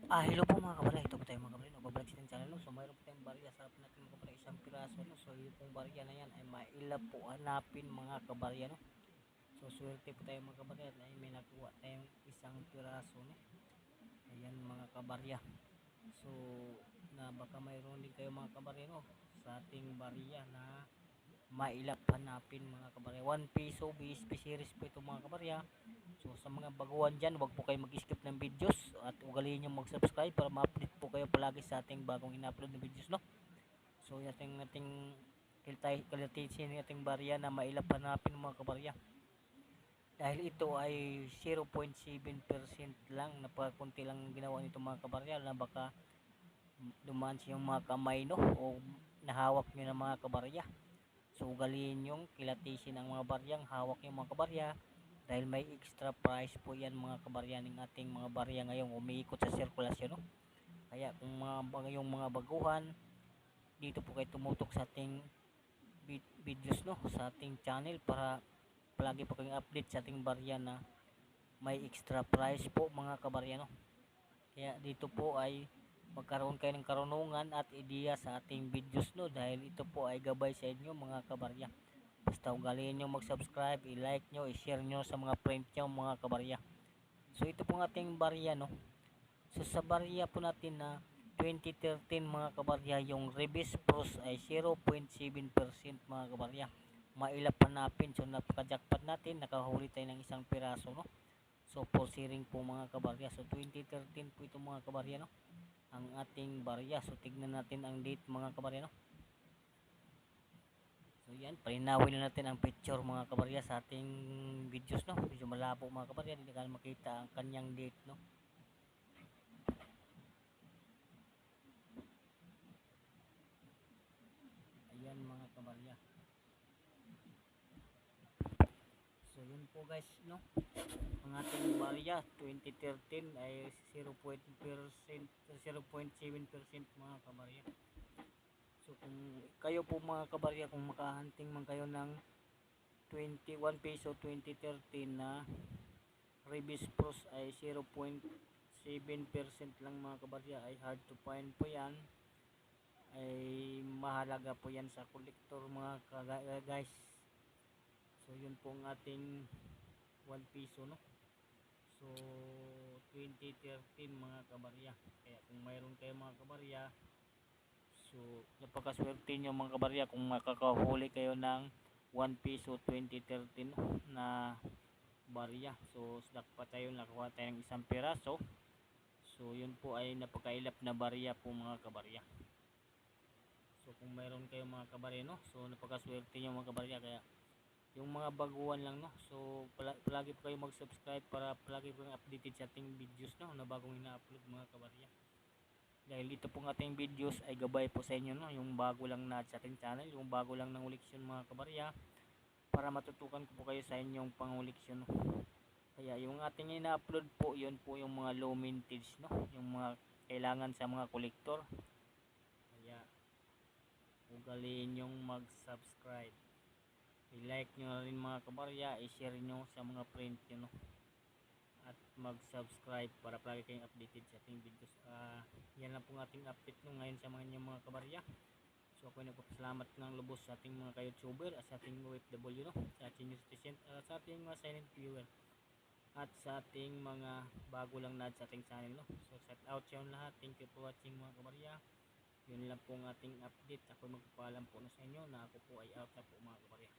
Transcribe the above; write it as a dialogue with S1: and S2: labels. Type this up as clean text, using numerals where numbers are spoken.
S1: Hello po mga kabarya, ito po tayo mga kabarya, babalik sa ating channel, no? So mayroon po tayong barya sa harap natin mga kabarya, isang piraso, no? So yung pong barya na yan ay mailap po hanapin mga kabarya, no? So swerte po tayo mga kabarya, ay may nakuha tayong isang piraso, no? Ayan mga kabarya. So na baka mayroon din kayo mga kabarya, no? Sa ating barya na mailap hanapin mga kabarya. 1 piso BSP series po ito mga kabarya. So sa mga baguhan dyan, huwag po kayo mag-skip ng videos at ugaliin nyo mag-subscribe para ma-update po kayo palagi sa ating bagong ina-upload na videos, no? So ating kalitisin ng ating barya na mailap hanapin mga kabarya. Dahil ito ay 0.7% lang, napakakunti lang ginawa nito mga kabarya na baka dumaan sa yung mga kamay, no? O nahawak nyo ng mga kabarya. So ugaliin yung kilatisin ang mga baryang hawak yung mga kabarya dahil may extra price po yan mga kabarya ng ating mga barya ngayong umiikot sa sirkulasyon, no? Kaya kung yung mga baguhan, dito po kayo tumutok sa ating videos, no? Sa ating channel para palagi po kayong update sa ating barya na may extra price po mga kabarya, no? Kaya dito po ay magkaroon kayo ng karunungan at ideya sa ating videos, no? Dahil ito po ay gabay sa inyo mga kabarya. Basta ugaliin nyo mag-subscribe, i-like nyo, i-share nyo sa mga friend nyo mga kabarya. So ito po ng ating barya, no? So sa barya po natin na 2013 mga kabarya, yung Rebis Pros ay 0.7% mga kabarya. Mailap hanapin. So napaka-jackpot natin, nakahuli tayo ng isang piraso, no? So for sharing po mga kabarya. So 2013 po ito mga kabarya, no? Ang ating barya. So tignan natin ang date mga kabarya, no? So yan, palinawin na natin ang picture mga kabarya sa ating videos, no? Medyo malabo mga kabarya, hindi ka makita ang kanyang date, no? Ayan mga kabarya. So yun po guys, no? Ang ating barya 2013 ay 0.7% mga kabarya. So kung kayo po mga kabarya, kung makahunting man kayo ng 21 peso 2013 na Rebis Pros ay 0.7% lang mga kabarya, ay hard to find po yan, ay mahalaga po yan sa kolektor mga guys. So yun po ang ating 1 piso, no? So 2013 mga kabarya. Kaya kung mayroon kayo mga kabarya, so napakaswerte nyo mga kabarya kung makakahuli kayo ng 1 piso 2013 na barya. So dapat tayo nakuha tayo ng isang piraso. So yun po ay napakailap na barya po mga kabarya. So kung mayroon kayo mga kabarya, no? So napakaswerte nyo mga kabarya. Kaya yung mga baguhan lang, no? So palagi po kayo mag-subscribe para palagi po kayong updated sa ating videos, no? Na bagong ina-upload mga kabarya. Dahil ito pong ating videos ay gabay po sa inyo, no? Yung bago lang na sa ating channel, yung bago lang ng uliksyon mga kabarya, para matutukan ko po kayo sa inyong panguliksyon, no? Kaya yung ating ina-upload po, yun po yung mga low mintage, no? Yung mga kailangan sa mga kolektor. Kaya ugaliin yung mag-subscribe, i-like nyo na rin mga kabarya, i-share nyo sa mga friend nyo, no? At mag-subscribe para palagi kayong updated sa ating videos. Yan lang pong ating update no ngayon sa mga kabarya. So ako ay nagpapasalamat ng lubos sa ating mga ka-YouTuber at sa ating OFW, no? Sa ating news station, sa ating mga silent viewer at sa ating mga bago lang na sa ating channel, no? So shout out sa lahat. Thank you for watching mga kabarya. Yun lang pong ating update. Ako magpapaalam po na sa inyo na ako po ay out na po mga kabarya.